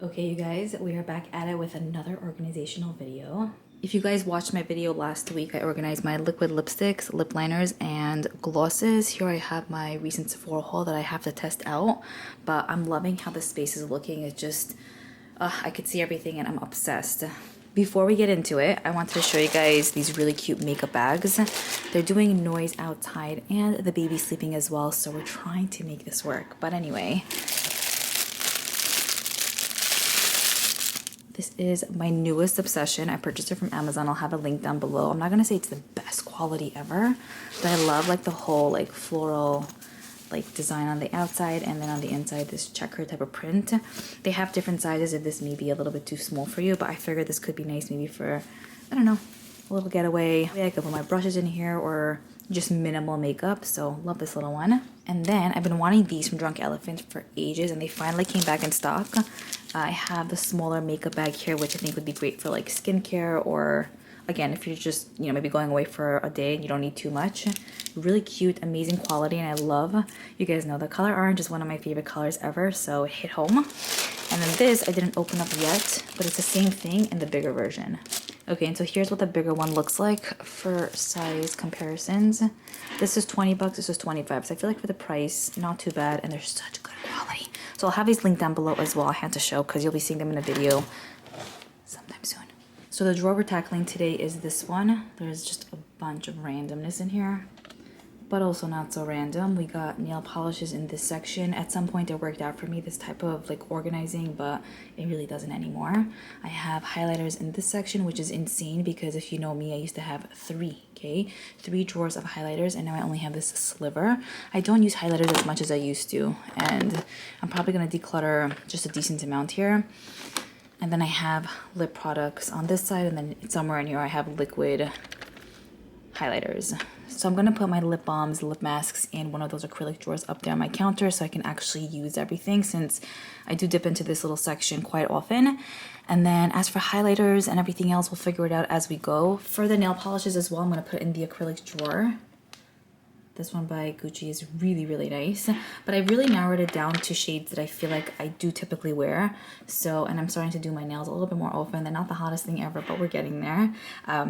Okay, you guys, we are back at it with another organizational video. If you guys watched my video last week, I organized my liquid lipsticks, lip liners, and glosses. Here I have my recent Sephora haul that I have to test out, but I'm loving how the space is looking. It's just, I could see everything and I'm obsessed. Before we get into it, I wanted to show you guys these really cute makeup bags. They're doing noise outside and the baby's sleeping as well, so we're trying to make this work. But anyway, this is my newest obsession. I purchased it from Amazon. I'll have a link down below. I'm not gonna say it's the best quality ever, but I love like the whole like floral like design on the outside, and then on the inside this checker type of print. They have different sizes if this may be a little bit too small for you, but I figured this could be nice maybe for, I don't know, a little getaway. Maybe I could put my brushes in here or just minimal makeup, so love this little one. And then I've been wanting these from Drunk Elephant for ages, and they finally came back in stock. I have the smaller makeup bag here, which I think would be great for like skincare, or again, if you're just, you know, maybe going away for a day and you don't need too much. Really cute, amazing quality, and I love, you guys know the color orange is one of my favorite colors ever, so hit home. And then this I didn't open up yet, but it's the same thing in the bigger version. Okay, and so here's what the bigger one looks like for size comparisons. This is 20 bucks, this is 25. So I feel like for the price, not too bad, and they're such good quality. So I'll have these linked down below as well. I had to show because you'll be seeing them in a video sometime soon. So the drawer we're tackling today is this one. There's just a bunch of randomness in here, but also not so random. We got nail polishes in this section. At some point it worked out for me, this type of like organizing, but it really doesn't anymore. I have highlighters in this section, which is insane because if you know me, I used to have three drawers of highlighters, and now I only have this sliver. I don't use highlighters as much as I used to, and I'm probably gonna declutter just a decent amount here. And then I have lip products on this side, and then somewhere in here I have liquid highlighters. So I'm gonna put my lip balms, lip masks, and one of those acrylic drawers up there on my counter so I can actually use everything, since I do dip into this little section quite often. And then as for highlighters and everything else, we'll figure it out as we go. For the nail polishes as well, I'm gonna put in the acrylic drawer. This one by Gucci is really, really nice, but I really narrowed it down to shades that I feel like I do typically wear. So, and I'm starting to do my nails a little bit more often. They're not the hottest thing ever, but we're getting there.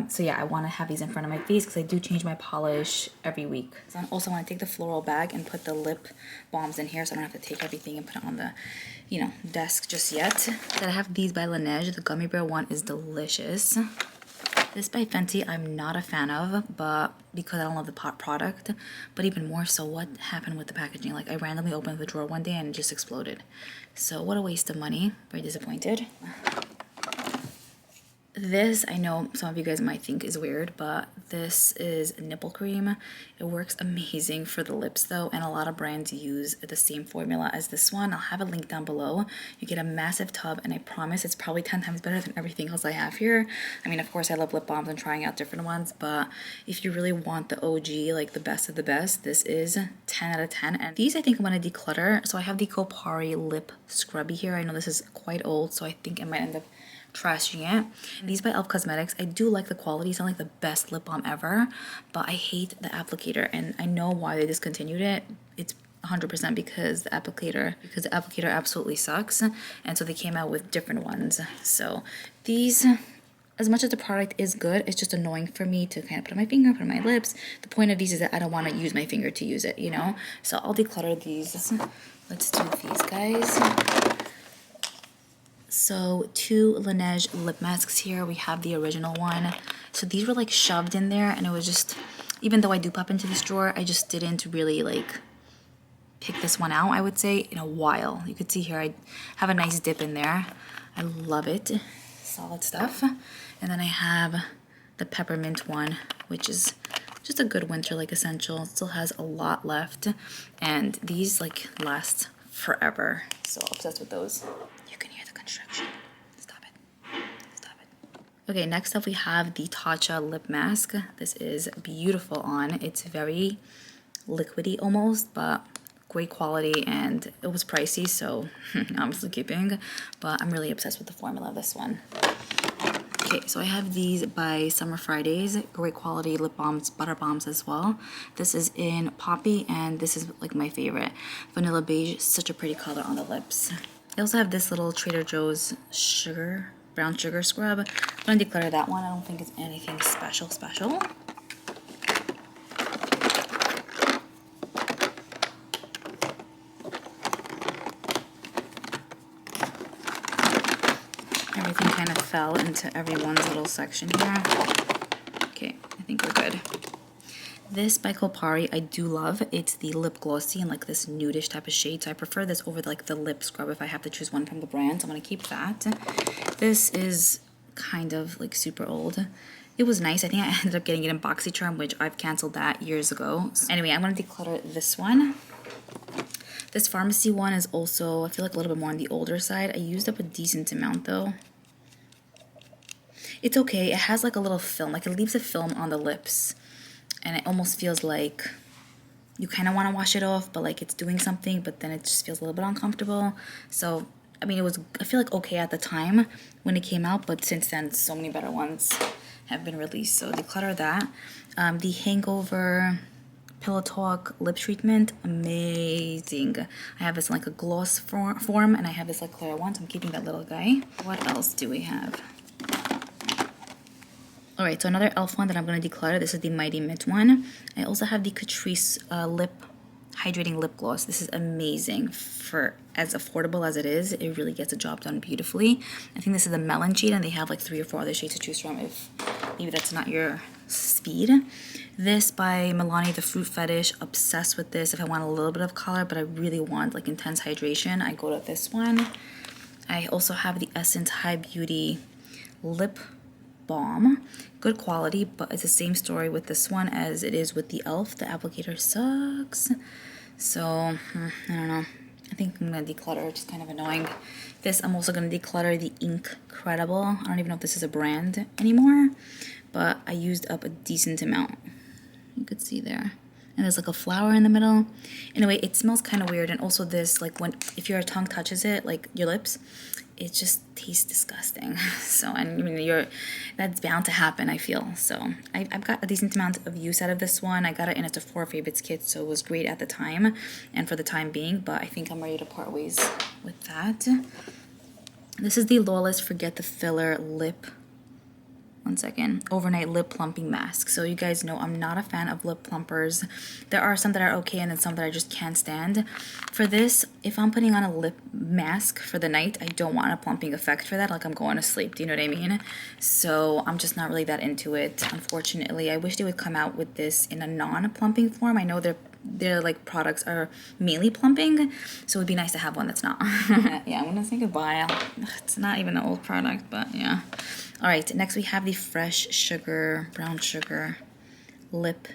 So yeah, I want to have these in front of my face because I do change my polish every week. So I also want to take the floral bag and put the lip balms in here, so I don't have to take everything and put it on the, you know, desk just yet. Then I have these by Laneige. The gummy bear one is delicious. This by Fenty I'm not a fan of, but because I don't love the pot product, but even more so what happened with the packaging. Like I randomly opened the drawer one day and it just exploded. So what a waste of money. Very disappointed. This, I know some of you guys might think is weird, but this is nipple cream. It works amazing for the lips though, and a lot of brands use the same formula as this one. I'll have a link down below. You get a massive tub, and I promise it's probably 10 times better than everything else I have here. I mean, of course I love lip balms and trying out different ones, but if you really want the OG, like the best of the best, this is 10 out of 10. And these I think I'm gonna declutter. So I have the Kopari lip scrubby here. I know this is quite old, so I think I might end up trashing it. And these by e.l.f. Cosmetics, I do like the quality. It's not like the best lip balm ever, but I hate the applicator, and I know why they discontinued it. It's 100% because the applicator absolutely sucks, and so they came out with different ones. So these, as much as the product is good, it's just annoying for me to kind of put on my finger, put on my lips. The point of these is that I don't want to use my finger to use it, you know? So I'll declutter these. Let's do these guys. So 2 Laneige lip masks here. We have the original one. So these were like shoved in there, and it was just, even though I do pop into this drawer, I just didn't really like pick this one out, I would say, in a while. You could see here I have a nice dip in there. I love it. Solid stuff. And then I have the peppermint one, which is just a good winter like essential. It still has a lot left, and these like last forever. So obsessed with those. You can hear the construction. Stop it. Stop it. Okay, next up we have the Tatcha lip mask. This is beautiful on. It's very liquidy almost, but great quality, and it was pricey, so obviously keeping, but I'm really obsessed with the formula of this one. Okay, so I have these by Summer Fridays. Great quality lip balms, butter balms as well. This is in Poppy, and this is like my favorite. Vanilla Beige, such a pretty color on the lips. I also have this little Trader Joe's brown sugar scrub. I'm going to declutter that one. I don't think it's anything special. Everything kind of fell into everyone's little section here. Okay, I think we're good. This by Kopari I do love. It's the lip glossy in like this nudish type of shade. So I prefer this over like the lip scrub if I have to choose one from the brand. So I'm going to keep that. This is kind of like super old. It was nice. I think I ended up getting it in BoxyCharm, which I've canceled that years ago. So anyway, I'm going to declutter this one. This pharmacy one is also, I feel like a little bit more on the older side. I used up a decent amount though. It's okay. It has like a little film, like it leaves a film on the lips. And it almost feels like you kind of want to wash it off, but like it's doing something, but then it just feels a little bit uncomfortable. So, I mean, I feel like okay at the time when it came out, but since then, so many better ones have been released. So declutter that. The Hangover Pillow Talk lip treatment, amazing. I have this in like a gloss form, and I have this like clear one, so I'm keeping that little guy. What else do we have? Alright, so another e.l.f. one that I'm going to declutter. This is the Mighty Mint one. I also have the Catrice Hydrating Lip Gloss. This is amazing for as affordable as it is. It really gets the job done beautifully. I think this is the Melon shade, and they have like 3 or 4 other shades to choose from if maybe that's not your speed. This by Milani, the Fruit Fetish. Obsessed with this. If I want a little bit of color, but I really want like intense hydration, I go to this one. I also have the Essence High Beauty Lip Balm. Good quality, but it's the same story with this one as it is with the e.l.f. The applicator sucks. So, I don't know. I think I'm going to declutter. It's just kind of annoying. This, I'm also going to declutter the Incredible. I don't even know if this is a brand anymore, but I used up a decent amount. You could see there. And there's like a flower in the middle. Anyway, it smells kind of weird. And also this, like if your tongue touches it, like your lips, it just tastes disgusting. So, and I mean, that's bound to happen, I feel. So I've got a decent amount of use out of this one. I got it in a Sephora Favorites kit, so it was great at the time and for the time being, but I think I'm ready to part ways with that. This is the Lawless Forget the Filler Lip, overnight lip plumping mask. So you guys know I'm not a fan of lip plumpers. There are some that are okay and then some that I just can't stand. For this, if I'm putting on a lip mask for the night, I don't want a plumping effect for that, like I'm going to sleep, do you know what I mean? So I'm just not really that into it, unfortunately. I wish they would come out with this in a non-plumping form. I know their like products are mainly plumping, so it would be nice to have one that's not. Yeah, I'm gonna say goodbye. It's not even an old product, but yeah. All right, next we have the Fresh Sugar Brown Sugar Lip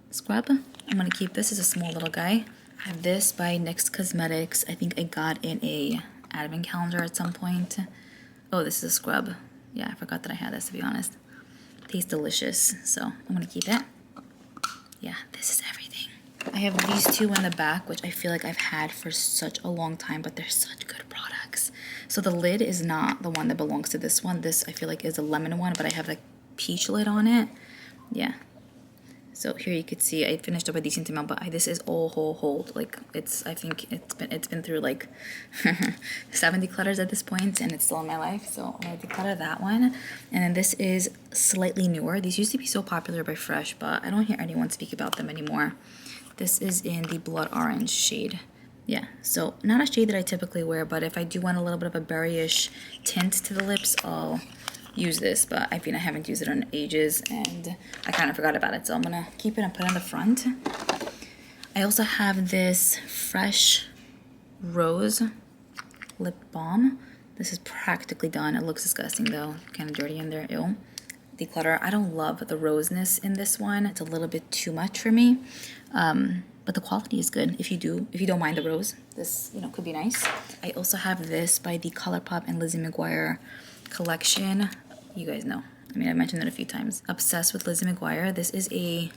Scrub. I'm gonna keep this as a small little guy. I have this by NYX Cosmetics. I think I got in a advent calendar at some point. Oh, this is a scrub. Yeah, I forgot that I had this, to be honest. Tastes delicious, so I'm gonna keep it. Yeah, this is everything. I have these two in the back, which I feel like I've had for such a long time, but they're such good products. So the lid is not the one that belongs to this one. This, I feel like, is a lemon one, but I have like peach lid on it. Yeah. So here you could see I finished up a decent amount, but this is all hold. Like I think it's been through like 7 declutters at this point, and it's still in my life. So I'm gonna declutter that one. And then this is slightly newer. These used to be so popular by Fresh, but I don't hear anyone speak about them anymore. This is in the Blood Orange shade. Yeah, so not a shade that I typically wear, but if I do want a little bit of a berryish tint to the lips, I'll use this. But I mean, I haven't used it in ages, and I kind of forgot about it, so I'm gonna keep it and put it on the front. I also have this Fresh Rose Lip Balm. This is practically done. It looks disgusting though, kind of dirty in there, ew. Declutter. I don't love the roseness in this one. It's a little bit too much for me. But the quality is good. If you don't mind the rose, this could be nice. I also have this by the ColourPop and Lizzie McGuire collection. You guys know. I mean, I mentioned it a few times. Obsessed with Lizzie McGuire. This is a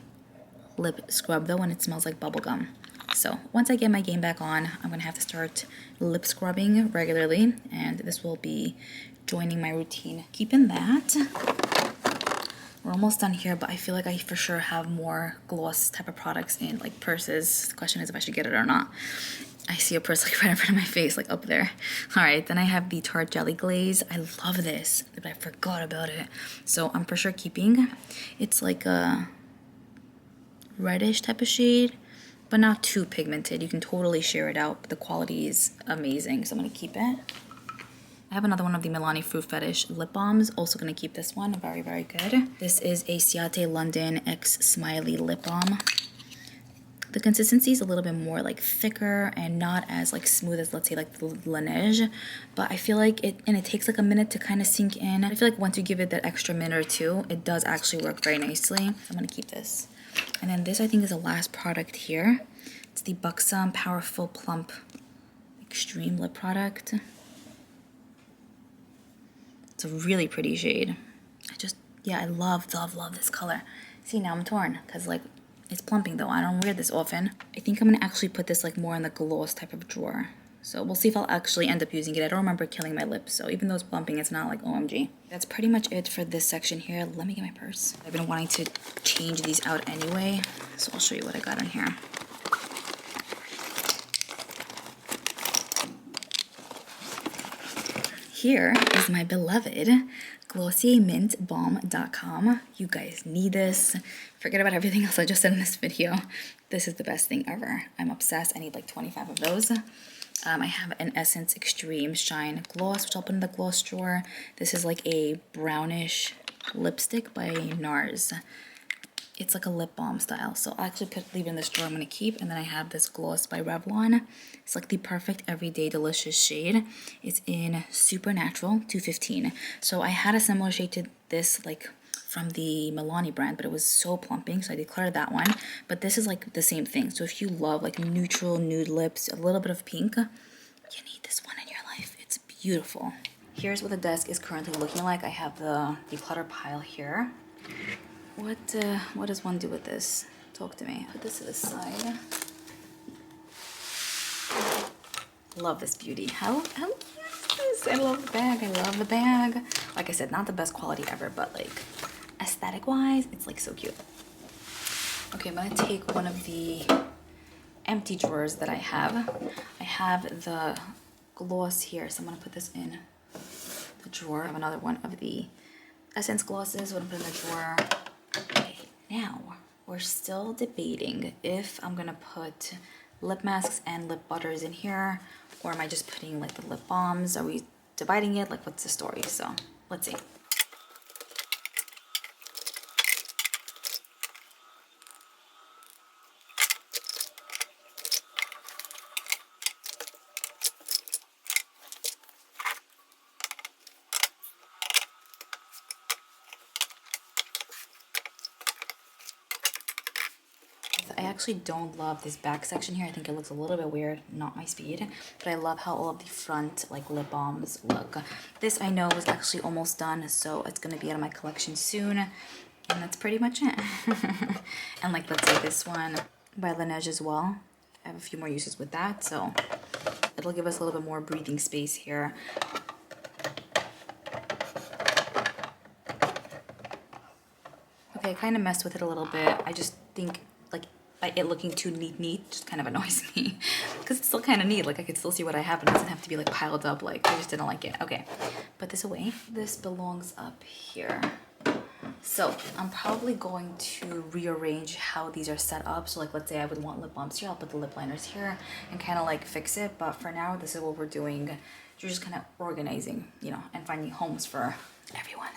lip scrub though, and it smells like bubblegum. So once I get my game back on, I'm gonna have to start lip scrubbing regularly, and this will be joining my routine. Keeping that. We're almost done here, but I feel like I for sure have more gloss type of products in like purses. The question is if I should get it or not. I see a purse like right in front of my face, like up there. All right, then I have the Tarte Jelly Glaze. I love this, but I forgot about it. So I'm for sure keeping. It's like a reddish type of shade, but not too pigmented. You can totally share it out, but the quality is amazing, so I'm gonna keep it. I have another one of the Milani Fruit Fetish lip balms. Also gonna keep this one, very, very good. This is a Ciate London X Smiley lip balm. The consistency is a little bit more like thicker and not as like smooth as, let's say, like the Laneige, but I feel like it takes like a minute to kind of sink in. I feel like once you give it that extra minute or two, it does actually work very nicely. So I'm gonna keep this. And then this I think is the last product here. It's the Buxom Powerful Plump Extreme Lip Product. It's a really pretty shade. I love this color. See, now I'm torn because like it's plumping though. I don't wear this often. I think I'm gonna actually put this like more in the gloss type of drawer. So we'll see if I'll actually end up using it. I don't remember killing my lips, so even though it's plumping, it's not like OMG. That's pretty much it for this section here. Let me get my purse. I've been wanting to change these out anyway, so I'll show you what I got in here. Here is my beloved GlossierMintBalm.com. You guys need this. Forget about everything else I just said in this video. This is the best thing ever. I'm obsessed. I need like 25 of those. I have an Essence Extreme Shine Gloss, which I'll put in the gloss drawer. This is like a brownish lipstick by NARS. It's like a lip balm style, so I'll actually leave it in this drawer I'm gonna keep. And then I have this gloss by Revlon. It's like the perfect everyday delicious shade. It's in Supernatural 215. So I had a similar shade to this like from the Milani brand, but it was so plumping, so I decluttered that one. But this is like the same thing. So if you love like neutral nude lips, a little bit of pink, you need this one in your life. It's beautiful. Here's what the desk is currently looking like. I have the declutter pile here. What does one do with this? Talk to me. Put this to the side. Love this beauty. How cute is this? I love the bag. I love the bag. Like I said, not the best quality ever, but like aesthetic wise, it's like so cute. Okay, I'm gonna take one of the empty drawers that I have. I have the gloss here, so I'm gonna put this in the drawer. I have another one of the Essence glosses. I'm gonna put in the drawer. Okay, now we're still debating if I'm gonna put lip masks and lip butters in here, or am I just putting like the lip balms? Are we dividing it? Like, what's the story? So let's see. I actually don't love this back section here. I think it looks a little bit weird, not my speed, but I love how all of the front like lip balms look. This I know is actually almost done, so it's gonna be out of my collection soon, and that's pretty much it. And like, let's say this one by Laneige as well. I have a few more uses with that, so it'll give us a little bit more breathing space here. Okay, I kind of messed with it a little bit. I just think like it looking too neat just kind of annoys me, because it's still kind of neat. Like I could still see what I have, and it doesn't have to be like piled up. Like I just didn't like it. Okay, put this away. This belongs up here. So I'm probably going to rearrange how these are set up. So like, let's say I would want lip balms here, I'll put the lip liners here and kind of like fix it. But for now, this is what we're doing. You're just kind of organizing, you know, and finding homes for everyone.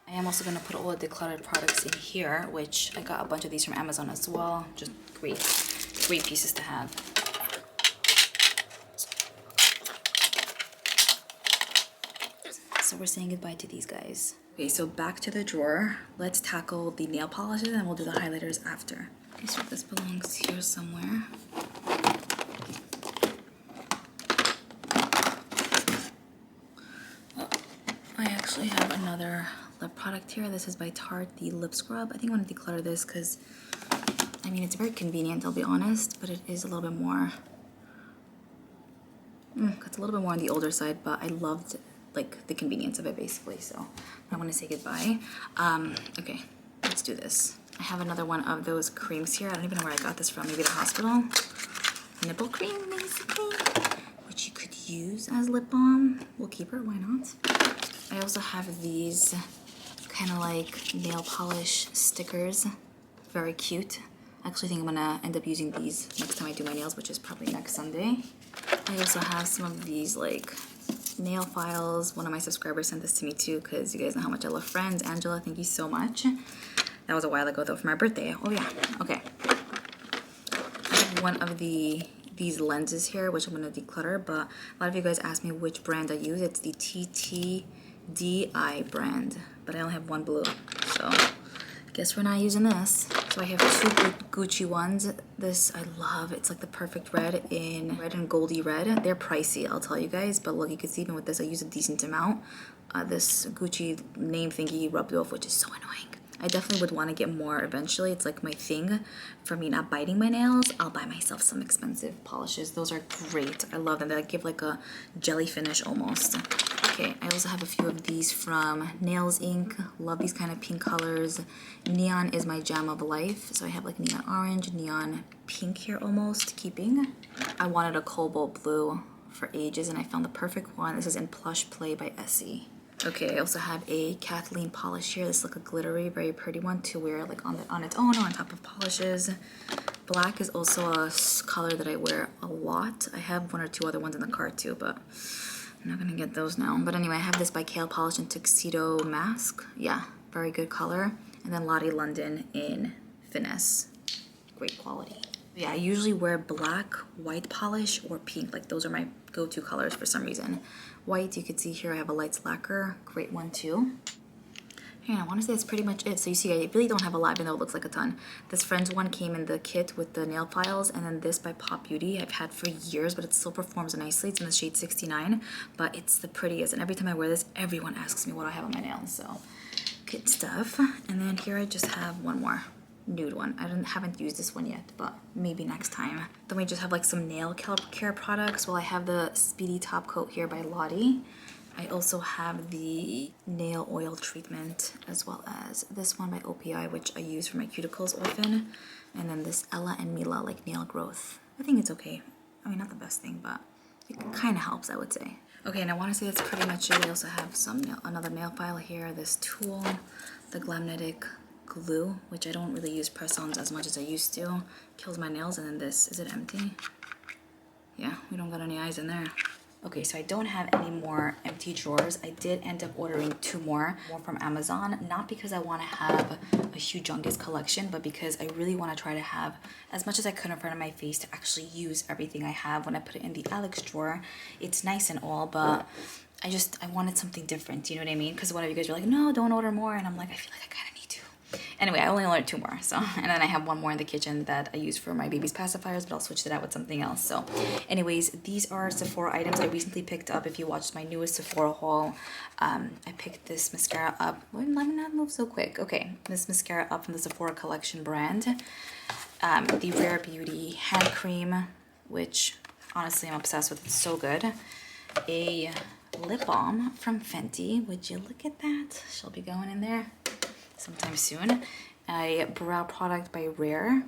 I am also going to put all the decluttered products in here, which I got a bunch of these from Amazon as well. Just great pieces to have. So we're saying goodbye to these guys. Okay, so back to the drawer. Let's tackle the nail polishes and we'll do the highlighters after. Okay, so this belongs here somewhere. Oh, I actually have another lip product here. This is by Tarte, the lip scrub. I think I want to declutter this because, I mean, it's very convenient, I'll be honest, but it is a little bit more, it's a little bit more on the older side, but I loved like the convenience of it basically, so I want to say goodbye. Okay, let's do this. I have another one of those creams here. I don't even know where I got this from, maybe the hospital. nipple cream, basically, which you could use as lip balm. We'll keep her, why not? I also have these kind of like nail polish stickers. Very cute. I actually think I'm gonna end up using these next time I do my nails, which is probably next Sunday. I also have some of these like nail files. One of my subscribers sent this to me too, because you guys know how much I love Friends. Angela, thank you so much. That was a while ago though, for my birthday. Oh yeah, okay. I have one of these lenses here, which I'm gonna declutter, but a lot of you guys asked me which brand I use. It's the TTDI brand, but I only have one blue, so guess we're not using this. So I have two Gucci ones. This I love. It's like the perfect red in red and goldy red. They're pricey, I'll tell you guys, but look, you can see even with this, I use a decent amount. This Gucci name thingy rubbed off, which is so annoying. I definitely would want to get more eventually. It's like my thing. For me not biting my nails, I'll buy myself some expensive polishes. Those are great. I love them. They give like a jelly finish almost. Okay, I also have a few of these from Nails Inc. Love these kind of pink colors. Neon is my jam of life. So I have like neon orange, neon pink here almost, keeping. I wanted a cobalt blue for ages and I found the perfect one. This is in Plush Play by Essie. Okay, I also have a Kathleen polish here. This is like a glittery, very pretty one to wear like on its own or on top of polishes. Black is also a color that I wear a lot. I have one or two other ones in the cart too, but I'm not gonna get those now. But anyway, I have this by Kale Polish in Tuxedo Mask. Yeah, very good color. And then Lottie London in Finesse. Great quality. Yeah, I usually wear black, white polish, or pink. Like those are my go-to colors for some reason. White, you can see here I have a lights lacquer. Great one too. And I want to say that's pretty much it. So you see, I really don't have a lot, even though it looks like a ton. This Friends one came in the kit with the nail files, and then this by Pop Beauty I've had for years, but it still performs nicely. It's in the shade 69, but it's the prettiest. And every time I wear this, everyone asks me what I have on my nails. So good stuff. And then here I just have one more nude one. I haven't used this one yet, but maybe next time. Then we just have like some nail care products. Well, I have the Speedy Top Coat here by Lottie. I also have the nail oil treatment, as well as this one by OPI, which I use for my cuticles often. And then this Ella and Mila like nail growth. I think it's okay. I mean, not the best thing, but it kind of helps, I would say. Okay, and I want to say that's pretty much it. I also have another nail file here. This tool, the Glamnetic glue, which I don't really use press-ons as much as I used to. Kills my nails. And then this, is it empty? Yeah, we don't got any eyes in there. Okay, so I don't have any more empty drawers. I did end up ordering two more from Amazon, not because I want to have a humongous collection, but because I really want to try to have as much as I could in front of my face to actually use everything I have. When I put it in the Alex drawer, it's nice and all, but I wanted something different, you know what I mean? Because one of you guys were like, no, don't order more, and I'm like, I feel like I kind of need to. Anyway, I only ordered two more, so, and then I have one more in the kitchen that I use for my baby's pacifiers, but I'll switch it out with something else. So anyways, these are Sephora items I recently picked up. If you watched my newest Sephora haul, I picked this mascara up. Let me not move so quick. Okay, this mascara up from the Sephora Collection brand. The Rare Beauty hand cream, which honestly I'm obsessed with. It's so good. A lip balm from Fenty. Would you look at that? She'll be going in there sometime soon. A brow product by Rare,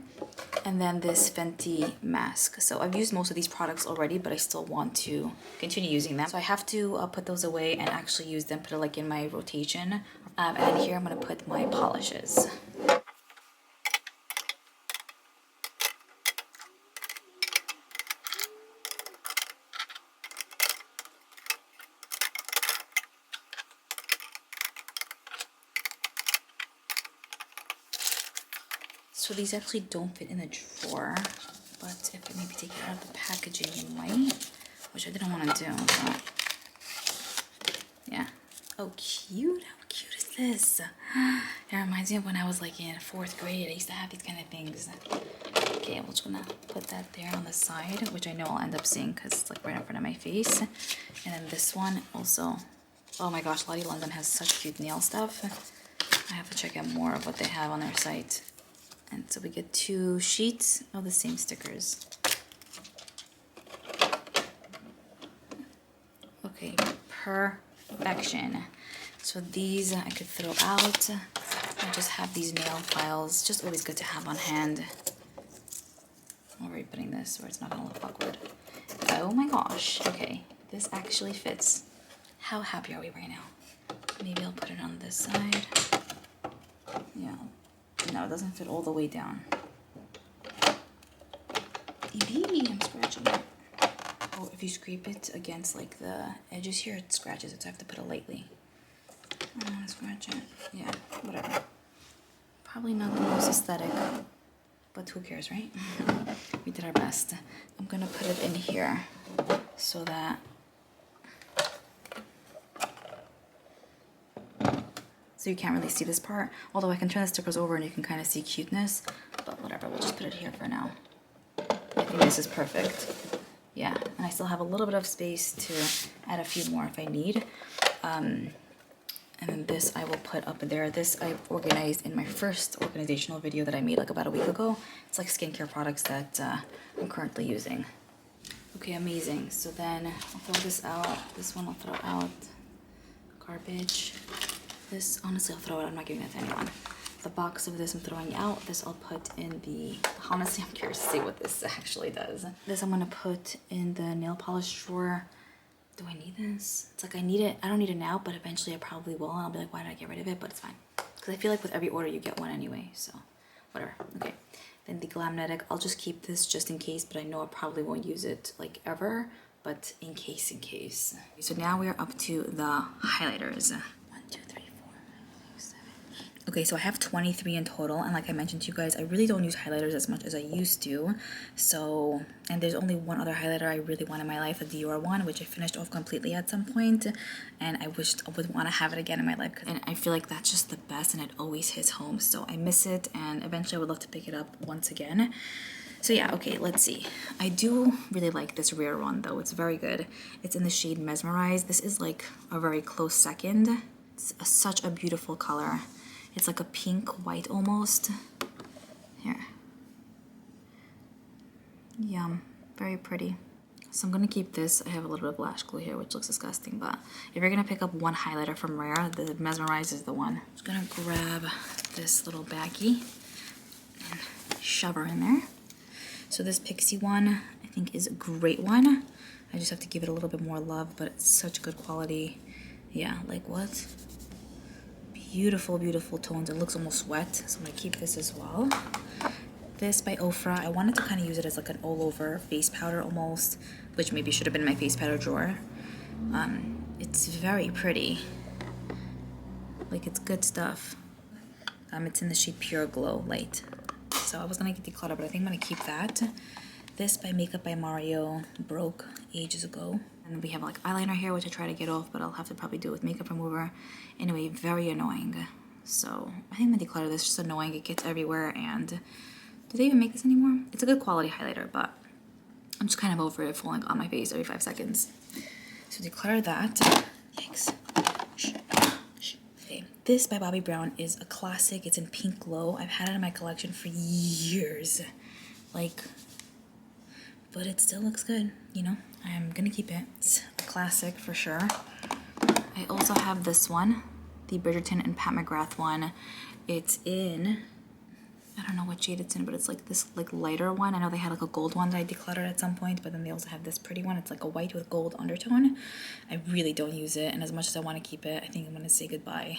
and then this Fenty mask. So I've used most of these products already, but I still want to continue using them. So I have to put those away and actually use them, put it like in my rotation. And then here I'm gonna put my polishes. So these actually don't fit in the drawer, but if I maybe take it out of the packaging, it might, which I didn't want to do, but yeah. Oh, cute. How cute is this? It reminds me of when I was like in 4th grade. I used to have these kind of things. Okay, I'm just gonna put that there on the side, which I know I'll end up seeing because it's like right in front of my face. And then this one also, oh my gosh, Lottie London has such cute nail stuff. I have to check out more of what they have on their site. And so we get 2 sheets of the same stickers. Okay, perfection. So these I could throw out. I just have these nail files, just always good to have on hand. Where are we putting this where it's not gonna look awkward? Oh my gosh, okay. This actually fits. How happy are we right now? Maybe I'll put it on this side. Yeah. No, it doesn't fit all the way down. I'm scratching it. Oh, if you scrape it against like the edges here, it scratches it, so I have to put it lightly. I don't want to scratch it. Yeah, whatever. Probably not the most aesthetic, but who cares, right? We did our best. I'm gonna put it in here so that you can't really see this part. Although I can turn the stickers over and you can kind of see cuteness, but whatever, we'll just put it here for now. I think this is perfect. Yeah, and I still have a little bit of space to add a few more if I need. And then this I will put up there. This I organized in my first organizational video that I made like about a week ago. It's like skincare products that I'm currently using. Okay, amazing. So then I'll throw this out. This one I'll throw out. Garbage. This, honestly, I'll throw it. I'm not giving it to anyone. The box of this I'm throwing out. This I'll put in the, honestly, I'm curious to see what this actually does. This I'm gonna put in the nail polish drawer. Do I need this? It's like I need it. I don't need it now, but eventually I probably will. And I'll be like, why did I get rid of it? But it's fine. Because I feel like with every order you get one anyway. So whatever. Okay. Then the Glamnetic. I'll just keep this just in case, but I know I probably won't use it like ever. But in case. So now we are up to the highlighters. 1, 2, 3, 4, 5, 6, 7. Okay, so I have 23 in total, and like I mentioned to you guys, I really don't use highlighters as much as I used to. So, and there's only one other highlighter I really want in my life, the Dior one, which I finished off completely at some point, and I wished I would want to have it again in my life, and I feel like that's just the best, and it always hits home. So I miss it, and eventually I would love to pick it up once again. So yeah, okay, let's see. I do really like this rare one though. It's very good. It's in the shade Mesmerize. This is like a very close second. It's such a beautiful color. It's like a pink white almost. Here. Yum. Very pretty. So I'm gonna keep this. I have a little bit of lash glue here, which looks disgusting, but if you're gonna pick up one highlighter from Rare, the Mesmerize is the one. I'm just gonna grab this little baggie and shove her in there. So this Pixie one, I think, is a great one. I just have to give it a little bit more love, but it's such good quality. Yeah, like what? Beautiful, beautiful tones. It looks almost wet, so I'm gonna keep this as well. This by Ofra, I wanted to kind of use it as like an all-over face powder almost, which maybe should have been in my face powder drawer. It's very pretty. Like, it's good stuff. It's in the shade Pure Glow Light. So I was gonna get Declutter, but I think I'm gonna keep that. This by Makeup by Mario broke ages ago. And we have like eyeliner here, which I try to get off, but I'll have to probably do it with makeup remover. Anyway, very annoying. So I think I'm gonna declutter this. It's just annoying. It gets everywhere. And do they even make this anymore? It's a good quality highlighter, but I'm just kind of over it falling on my face every 5 seconds. So declutter that. Yikes. Okay. This by Bobbi Brown is a classic. It's in Pink Glow. I've had it in my collection for years. Like, but it still looks good, you know? I'm gonna keep it. It's a classic for sure. I also have this one, the Bridgerton and Pat McGrath one. It's in, I don't know what shade it's in, but it's like this like lighter one. I know they had like a gold one that I decluttered at some point, but then they also have this pretty one. It's like a white with gold undertone. I really don't use it, and as much as I want to keep it, I think I'm gonna say goodbye.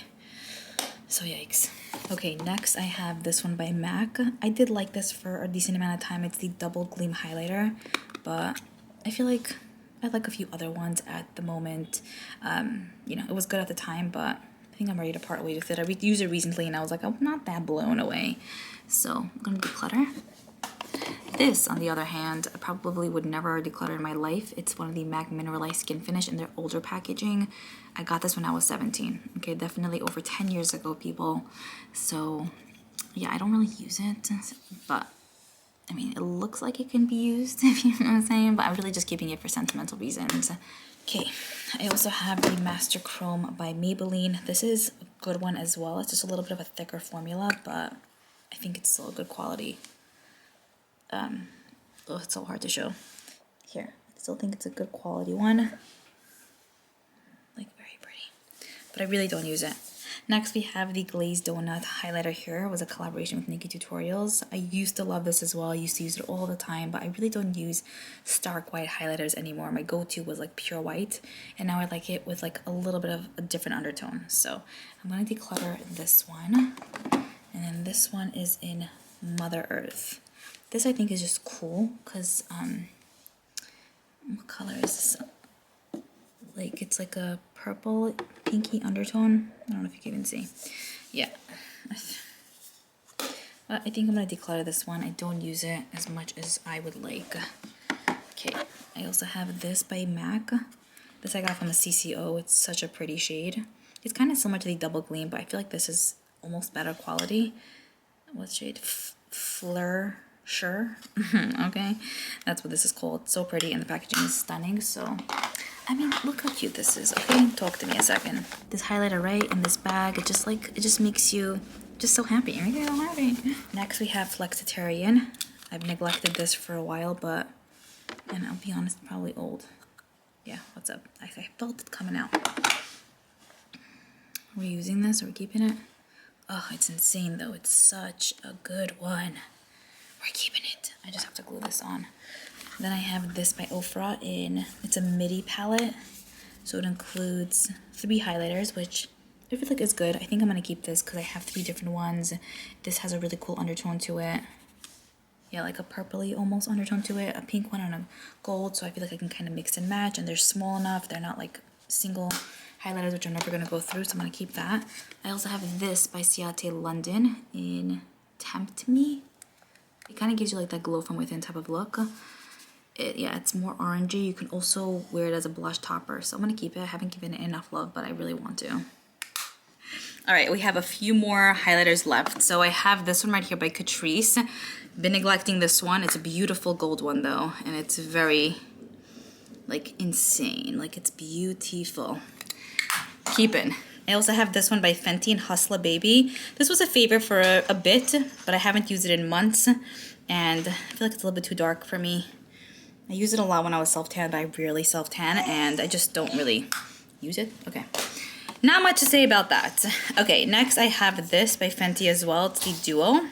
So yikes. Okay, next I have this one by MAC. I did like this for a decent amount of time. It's the Double Gleam Highlighter, but I feel like I like a few other ones at the moment. You know, it was good at the time, but I think I'm ready to part ways with it. I used it recently and I was like, I'm not that blown away. So I'm gonna declutter. This, on the other hand, I probably would never declutter in my life. It's one of the MAC Mineralized Skin Finish in their older packaging. I got this when I was 17. Okay, definitely over 10 years ago, people. So, yeah, I don't really use it, but I mean, it looks like it can be used, if you know what I'm saying, but I'm really just keeping it for sentimental reasons. Okay, I also have the Master Chrome by Maybelline. This is a good one as well. It's just a little bit of a thicker formula, but I think it's still a good quality. Oh, it's so hard to show. Here, I still think it's a good quality one. Like, very pretty. But I really don't use it. Next we have the Glazed Donut highlighter here. It was a collaboration with Nikki Tutorials. I used to love this as well. I used to use it all the time, but I really don't use stark white highlighters anymore. My go-to was like pure white, and now I like it with like a little bit of a different undertone. So I'm going to declutter this one, and then this one is in Mother Earth. This I think is just cool because what color is this? Like it's like a purple pinky undertone. I don't know if you can even see. Yeah. But I think I'm gonna declutter this one. I don't use it as much as I would like. Okay, I also have this by MAC. This I got from a CCO. It's such a pretty shade. It's kind of similar to the Double Gleam, but I feel like this is almost better quality. What shade? Fleur. Sure. Okay, that's what this is called. It's so pretty, and the packaging is stunning. So I mean, look how cute this is. Okay, talk to me a second. This highlighter right in this bag, it just makes you just so happy. You're so happy. Next we have Flexitarian. I've neglected this for a while, but, and I'll be honest, probably old. Yeah, what's up? I felt it coming out. Are we using this? Are we keeping it? Oh, it's insane though. It's such a good one. We're keeping it. I just have to glue this on. Then I have this by Ofra it's a midi palette. So it includes 3 highlighters, which I feel like is good. I think I'm gonna keep this because I have 3 different ones. This has a really cool undertone to it. Yeah, like a purpley almost undertone to it. A pink one and a gold, so I feel like I can kind of mix and match, and they're small enough. They're not like single highlighters, which I'm never gonna go through, so I'm gonna keep that. I also have this by Ciate London in Tempt Me. It kind of gives you like that glow from within type of look. Yeah, it's more orangey. You can also wear it as a blush topper. So I'm going to keep it. I haven't given it enough love, but I really want to. All right, we have a few more highlighters left. So I have this one right here by Catrice. Been neglecting this one. It's a beautiful gold one though. And it's very, like, insane. Like, it's beautiful. Keeping. I also have this one by Fenty and Hustler Baby. This was a favorite for a bit, but I haven't used it in months. And I feel like it's a little bit too dark for me. I used it a lot when I was self-tan, but I rarely self-tan, and I just don't really use it. Okay. Not much to say about that. Okay, next I have this by Fenty as well. It's the Duo.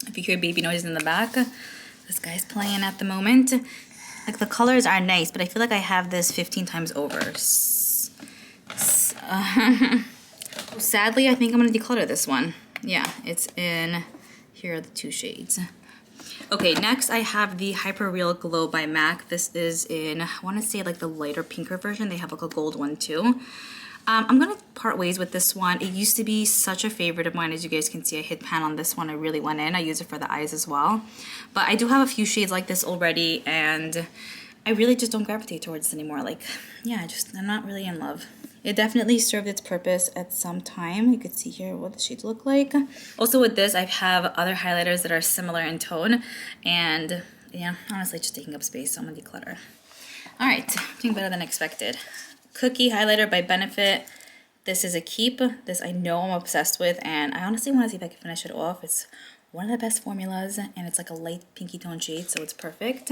If you hear baby noises in the back, this guy's playing at the moment. Like, the colors are nice, but I feel like I have this 15 times over. Sadly, I think I'm gonna declutter this one. Yeah, it's in, here are the 2 shades. Okay, next I have the Hyper Real Glow by MAC. This is in, I wanna say like the lighter pinker version. They have like a gold one too. I'm gonna part ways with this one. It used to be such a favorite of mine. As you guys can see, I hit pan on this one. I really went in. I use it for the eyes as well. But I do have a few shades like this already, and I really just don't gravitate towards this anymore. Like, yeah, I'm not really in love. It definitely served its purpose at some time. You could see here what the shades look like. Also with this, I have other highlighters that are similar in tone, and yeah, honestly just taking up space, so I'm gonna declutter. All right, doing better than expected. Cookie highlighter by Benefit. This is a keep. This I know I'm obsessed with, and I honestly want to see if I can finish it off. It's one of the best formulas, and it's like a light pinky tone shade, so it's perfect.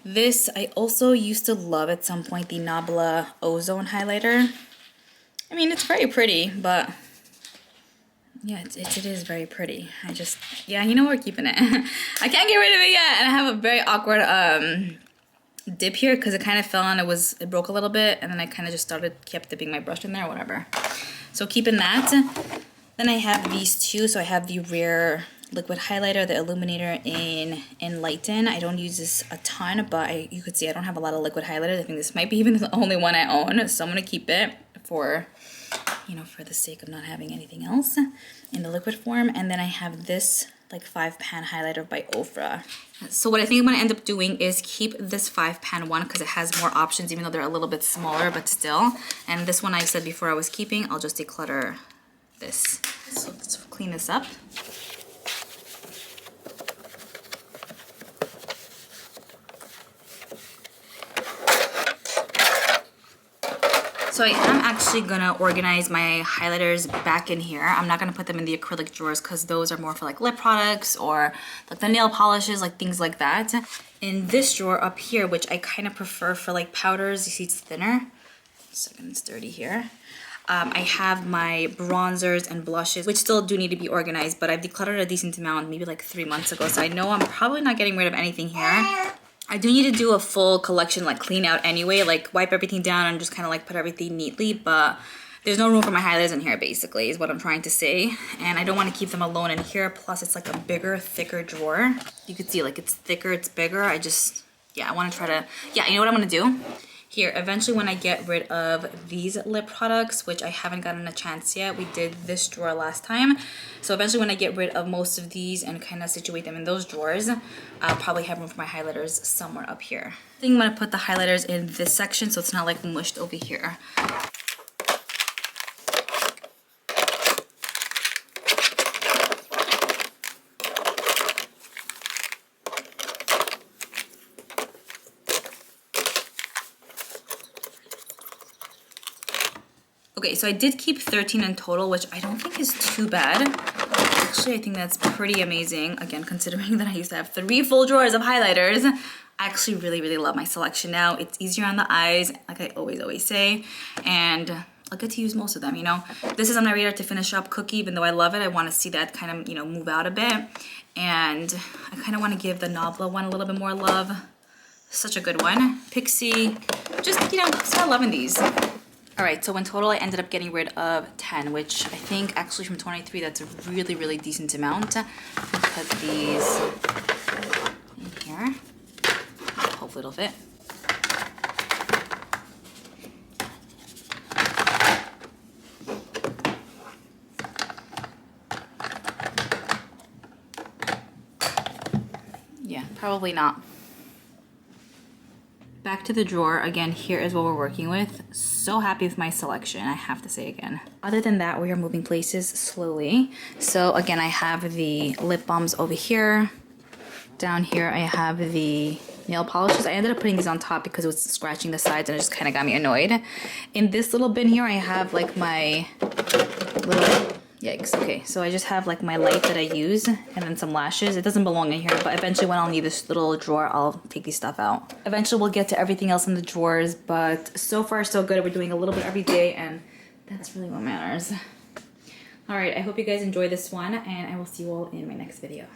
This I also used to love at some point, the Nabla Ozone highlighter. I mean, it's very pretty, but yeah, it is very pretty. Yeah, you know, we're keeping it. I can't get rid of it yet, and I have a very awkward dip here because it kind of fell and it broke a little bit, and then I kind of just kept dipping my brush in there or whatever. So keeping that. Then I have these 2. So I have the Rare liquid highlighter, the illuminator in Enlighten. I don't use this a ton, but you could see I don't have a lot of liquid highlighters. I think this might be even the only one I own, so I'm gonna keep it for, you know, for the sake of not having anything else in the liquid form. And then I have this like 5-pan highlighter by Ofra. So what I think I'm gonna end up doing is keep this 5-pan one because it has more options, even though they're a little bit smaller, but still. And this one I said before I was keeping. I'll just declutter this. So let's clean this up. So I am actually gonna organize my highlighters back in here. I'm not gonna put them in the acrylic drawers because those are more for like lip products or like the nail polishes, like things like that. In this drawer up here, which I kind of prefer for like powders, you see it's thinner. Second, it's dirty here. I have my bronzers and blushes, which still do need to be organized, but I've decluttered a decent amount maybe like 3 months ago, so I know I'm probably not getting rid of anything here. I do need to do a full collection, like clean out anyway, like wipe everything down and just kind of like put everything neatly, but there's no room for my highlighters in here, basically, is what I'm trying to say. And I don't want to keep them alone in here, plus it's like a bigger, thicker drawer. You can see like it's thicker, it's bigger. I want to try to, you know what I'm going to do? Here, eventually when I get rid of these lip products, which I haven't gotten a chance yet, we did this drawer last time. So eventually when I get rid of most of these and kind of situate them in those drawers, I'll probably have room for my highlighters somewhere up here. I think I'm gonna put the highlighters in this section so it's not like mushed over here. Okay, so I did keep 13 in total, which I don't think is too bad. Actually, I think that's pretty amazing. Again, considering that I used to have 3 full drawers of highlighters, I actually really, really love my selection now. It's easier on the eyes, like I always say, and I'll get to use most of them, you know? This is on my radar to finish up Cookie. Even though I love it, I want to see that kind of, you know, move out a bit. And I kind of want to give the Nabla one a little bit more love. Such a good one. Pixie, just, you know, start loving these. All right, so in total, I ended up getting rid of 10, which I think actually from 23, that's a really, really decent amount. Put these in here. Hopefully it'll fit. Yeah, probably not. Back to the drawer. Again, here is what we're working with. So happy with my selection, I have to say again. Other than that, we are moving places slowly. So again, I have the lip balms over here. Down here, I have the nail polishes. I ended up putting these on top because it was scratching the sides and it just kind of got me annoyed. In this little bin here, I have like my little... Yikes, okay, so I just have like my light that I use and then some lashes. It doesn't belong in here, but eventually when I'll need this little drawer, I'll take these stuff out. Eventually we'll get to everything else in the drawers, but so far so good. We're doing a little bit every day and that's really what matters. All right, I hope you guys enjoy this one and I will see you all in my next video.